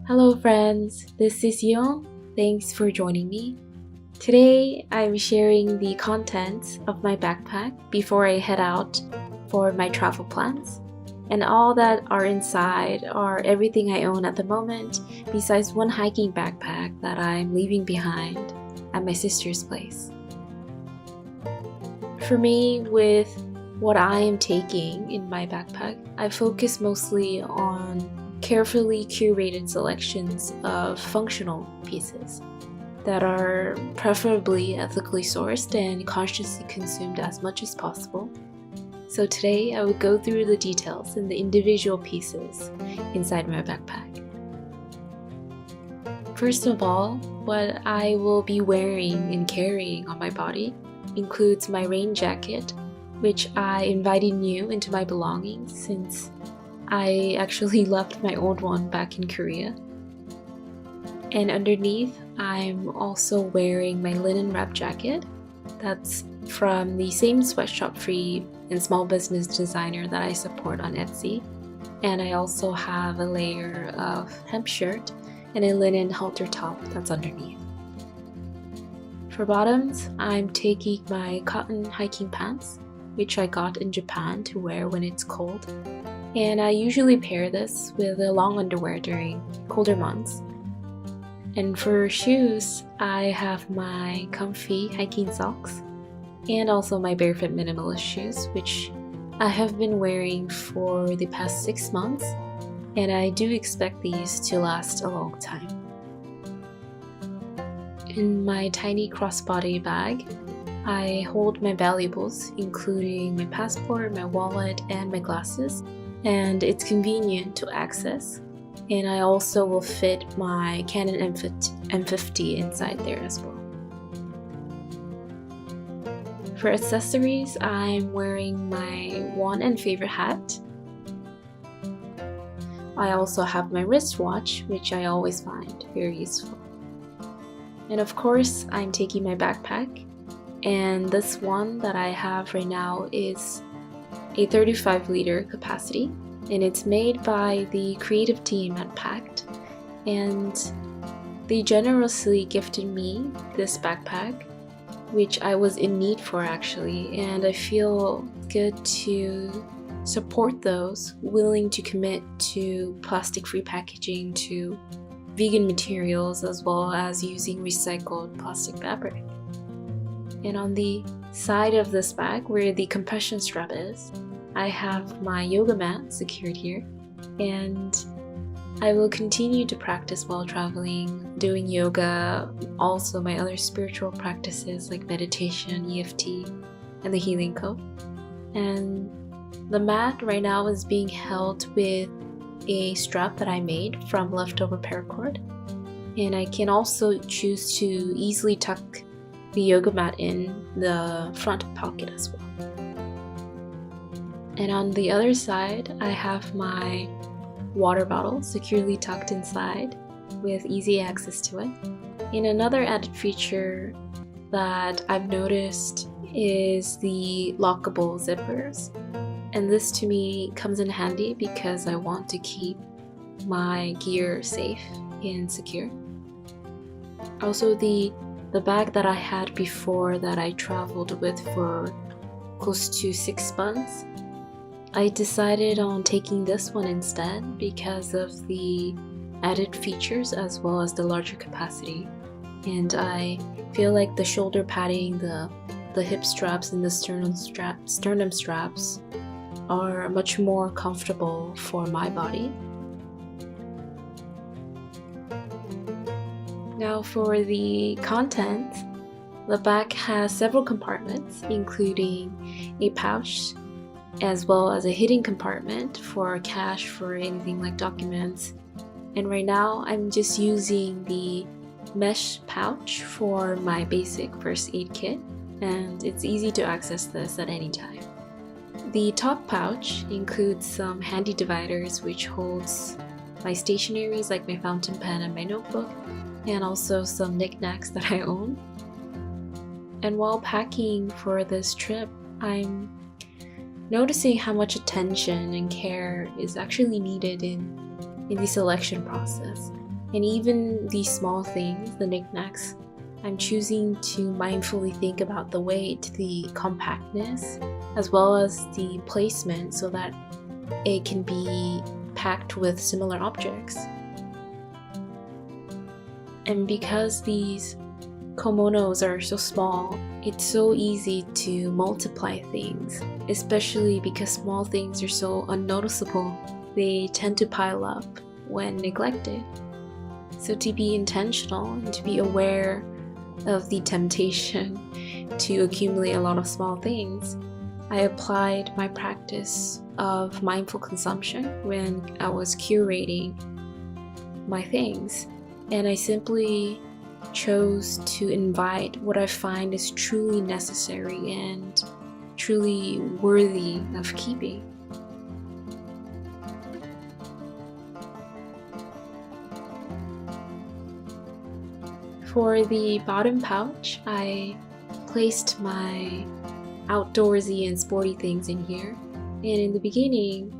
Hello friends, this is Young. Thanks for joining me. Today I'm sharing the contents of my backpack before I head out for my travel plans. And all that are inside are everything I own at the moment, besides one hiking backpack that I'm leaving behind at my sister's place. For me, with what I am taking in my backpack, I focus mostly on carefully curated selections of functional pieces that are preferably ethically sourced and consciously consumed as much as possible. So today I will go through the details and the individual pieces inside my backpack. First of all, what I will be wearing and carrying on my body includes my rain jacket, which I invited new into my belongings since I actually left my old one back in Korea. And underneath, I'm also wearing my linen wrap jacket that's from the same sweatshop free and small business designer that I support on Etsy. And I also have a layer of hemp shirt and a linen halter top that's underneath. For bottoms, I'm taking my cotton hiking pants, which I got in Japan to wear when it's cold. And I usually pair this with a long underwear during colder months. And for shoes, I have my comfy hiking socks and also my barefoot minimalist shoes, which I have been wearing for the past 6 months, and I do expect these to last a long time. In my tiny crossbody bag, I hold my valuables, including my passport, my wallet, and my glasses, and it's convenient to access. And I also will fit my Canon M50 inside there as well. For accessories, I'm wearing my one and favorite hat. I also have my wristwatch, which I always find very useful. And of course, I'm taking my backpack, and this one that I have right now is a 35-liter capacity, and it's made by the creative team at Pact, and they generously gifted me this backpack, which I was in need for actually, and I feel good to support those willing to commit to plastic-free packaging, to vegan materials, as well as using recycled plastic fabric. And on the side of this bag, where the compression strap is, I have my yoga mat secured here, and I will continue to practice while traveling, doing yoga, also my other spiritual practices like meditation, EFT, and the healing code. And the mat right now is being held with a strap that I made from leftover paracord, and I can also choose to easily tuck the yoga mat in the front pocket as well. And on the other side, I have my water bottle securely tucked inside with easy access to it. And another added feature that I've noticed is the lockable zippers. And this to me comes in handy because I want to keep my gear safe and secure. Also, the bag that I had before that I traveled with for close to 6 months, I decided on taking this one instead because of the added features as well as the larger capacity. And I feel like the shoulder padding, the hip straps, and the sternum straps are much more comfortable for my body. Now for the contents, the bag has several compartments, including a pouch as well as a hidden compartment for cash, for anything like documents. And right now I'm just using the mesh pouch for my basic first aid kit, and it's easy to access this at any time. The top pouch includes some handy dividers which holds my stationaries like my fountain pen and my notebook, and also some knickknacks that I own. And while packing for this trip, I'm noticing how much attention and care is actually needed in the selection process. And even these small things, the knickknacks, I'm choosing to mindfully think about the weight, the compactness, as well as the placement so that it can be packed with similar objects. And because these kimonos are so small, it's so easy to multiply things, especially because small things are so unnoticeable. They tend to pile up when neglected. So to be intentional and to be aware of the temptation to accumulate a lot of small things, I applied my practice of mindful consumption when I was curating my things. And I simply chose to invite what I find is truly necessary and truly worthy of keeping. For the bottom pouch, I placed my outdoorsy and sporty things in here. And in the beginning,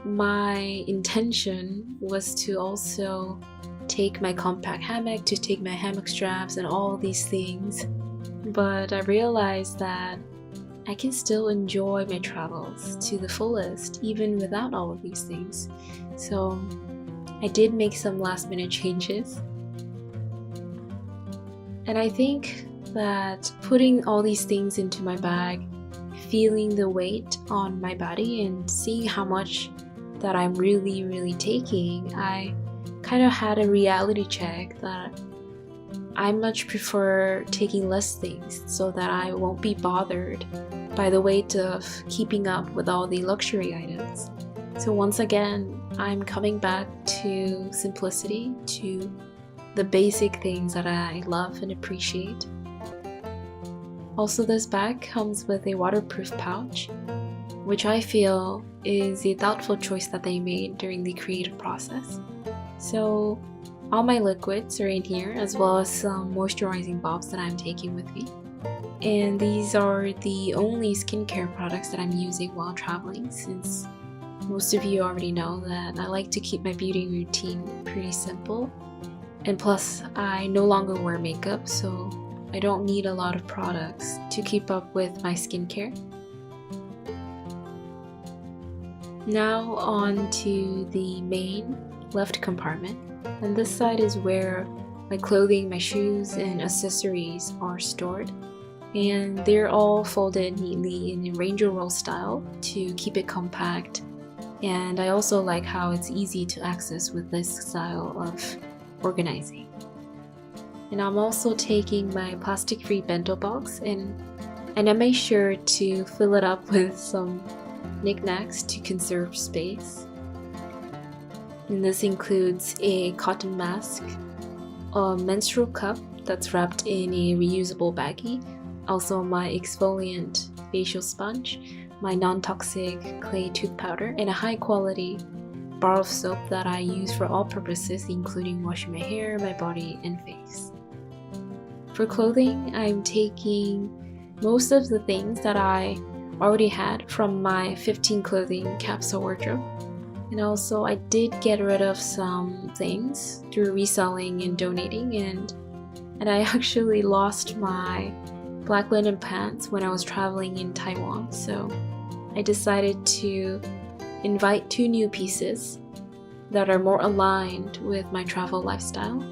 my intention was to also take my compact hammock, to take my hammock straps and all these things. But I realized that I can still enjoy my travels to the fullest even without all of these things. So I did make some last minute changes. And I think that putting all these things into my bag, feeling the weight on my body and seeing how much that I'm really taking, I kind of had a reality check that I much prefer taking less things so that I won't be bothered by the weight of keeping up with all the luxury items. So once again, I'm coming back to simplicity, to the basic things that I love and appreciate. Also, this bag comes with a waterproof pouch, which I feel is a thoughtful choice that they made during the creative process. So all my liquids are in here, as well as some moisturizing bulbs that I'm taking with me. And these are the only skincare products that I'm using while traveling, since most of you already know that I like to keep my beauty routine pretty simple. And plus, I no longer wear makeup, so I don't need a lot of products to keep up with my skincare. Now on to the main left compartment, and this side is where my clothing, my shoes, and accessories are stored. And they're all folded neatly in a ranger roll style to keep it compact. And I also like how it's easy to access with this style of organizing. And I'm also taking my plastic-free bento box, and I made sure to fill it up with some knickknacks to conserve space. And this includes a cotton mask, a menstrual cup that's wrapped in a reusable baggie, also my exfoliant facial sponge, my non-toxic clay tooth powder, and a high-quality bar of soap that I use for all purposes, including washing my hair, my body, and face. For clothing, I'm taking most of the things that I already had from my 15 clothing capsule wardrobe. And also, I did get rid of some things through reselling and donating, and I actually lost my black linen pants when I was traveling in Taiwan, so I decided to invite 2 new pieces that are more aligned with my travel lifestyle.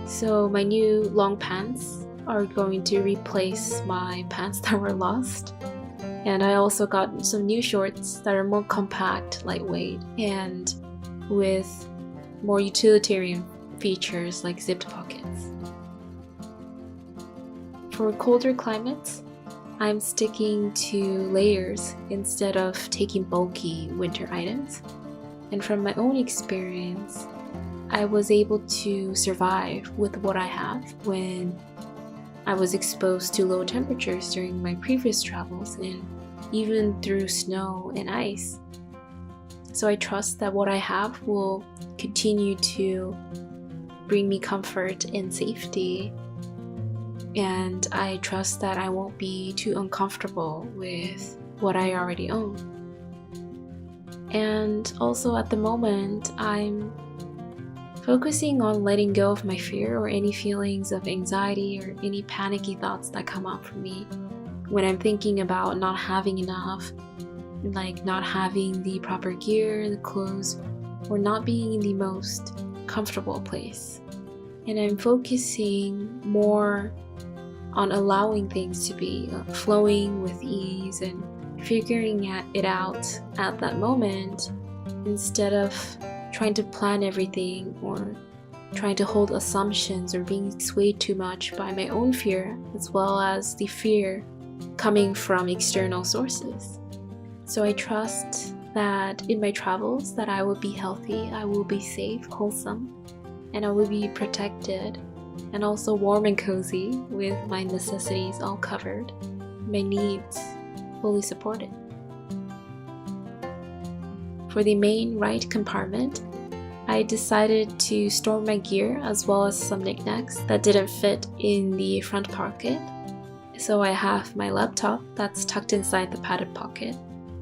So my new long pants are going to replace my pants that were lost. And I also got some new shorts that are more compact, lightweight, and with more utilitarian features like zipped pockets. For colder climates, I'm sticking to layers instead of taking bulky winter items. And from my own experience, I was able to survive with what I have when I was exposed to low temperatures during my previous travels, and even through snow and ice. So I trust that what I have will continue to bring me comfort and safety, and I trust that I won't be too uncomfortable with what I already own. And also at the moment, I'm focusing on letting go of my fear or any feelings of anxiety or any panicky thoughts that come up for me when I'm thinking about not having enough, like not having the proper gear, the clothes, or not being in the most comfortable place. And I'm focusing more on allowing things to be flowing with ease and figuring it out at that moment instead of trying to plan everything or trying to hold assumptions or being swayed too much by my own fear as well as the fear coming from external sources. So I trust that in my travels that I will be healthy, I will be safe, wholesome, and I will be protected and also warm and cozy with my necessities all covered, my needs fully supported. For the main right compartment, I decided to store my gear as well as some knickknacks that didn't fit in the front pocket. So I have my laptop that's tucked inside the padded pocket.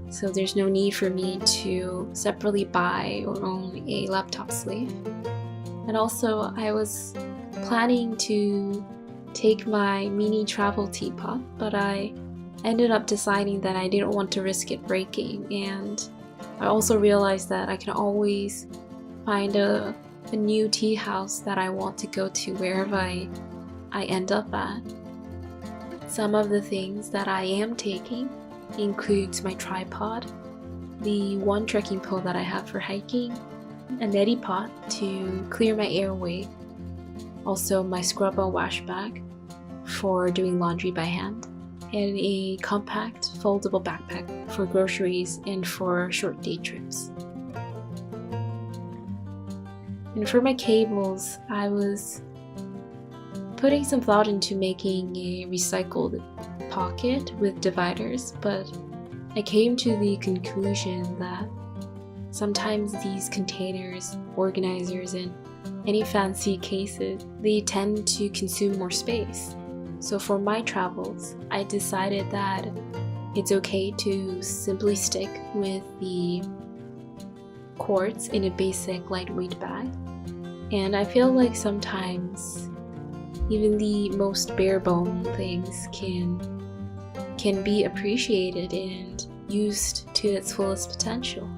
So there's no need for me to separately buy or own a laptop sleeve. And also I was planning to take my mini travel teapot, but I ended up deciding that I didn't want to risk it breaking, and I also realized that I can always find a new tea house that I want to go to wherever I end up at. Some of the things that I am taking includes my tripod, the one trekking pole that I have for hiking, a neti pot to clear my airway, also my scrub and wash bag for doing laundry by hand, and a compact foldable backpack for groceries and for short day trips. And for my cables, I was putting some thought into making a recycled pocket with dividers, but I came to the conclusion that sometimes these containers, organizers, and any fancy cases, they tend to consume more space. So for my travels, I decided that it's okay to simply stick with the quartz in a basic lightweight bag. And I feel like sometimes even the most bare bone things can be appreciated and used to its fullest potential.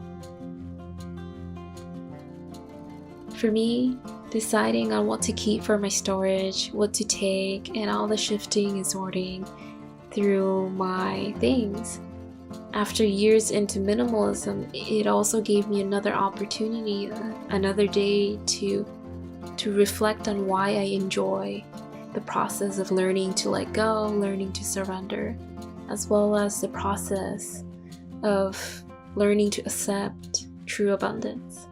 For me, deciding on what to keep for my storage, what to take, and all the shifting and sorting through my things. After years into minimalism, it also gave me another opportunity, another day to reflect on why I enjoy the process of learning to let go, learning to surrender, as well as the process of learning to accept true abundance.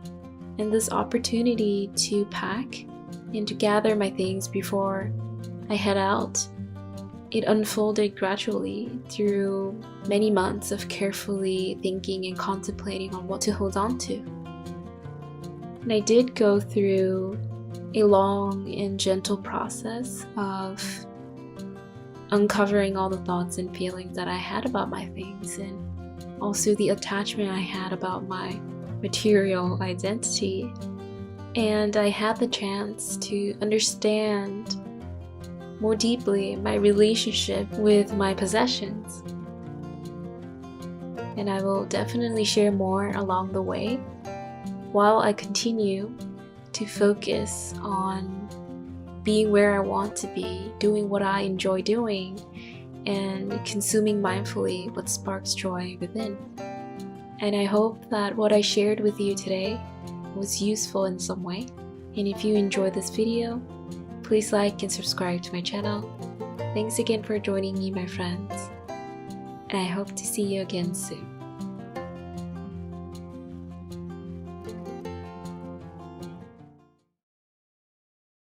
And this opportunity to pack and to gather my things before I head out, it unfolded gradually through many months of carefully thinking and contemplating on what to hold on to. And I did go through a long and gentle process of uncovering all the thoughts and feelings that I had about my things, and also the attachment I had about my material identity. And I had the chance to understand more deeply my relationship with my possessions. And I will definitely share more along the way while I continue to focus on being where I want to be, doing what I enjoy doing, and consuming mindfully what sparks joy within. And I hope that what I shared with you today was useful in some way. And if you enjoyed this video, please like and subscribe to my channel. Thanks again for joining me, my friends. And I hope to see you again soon.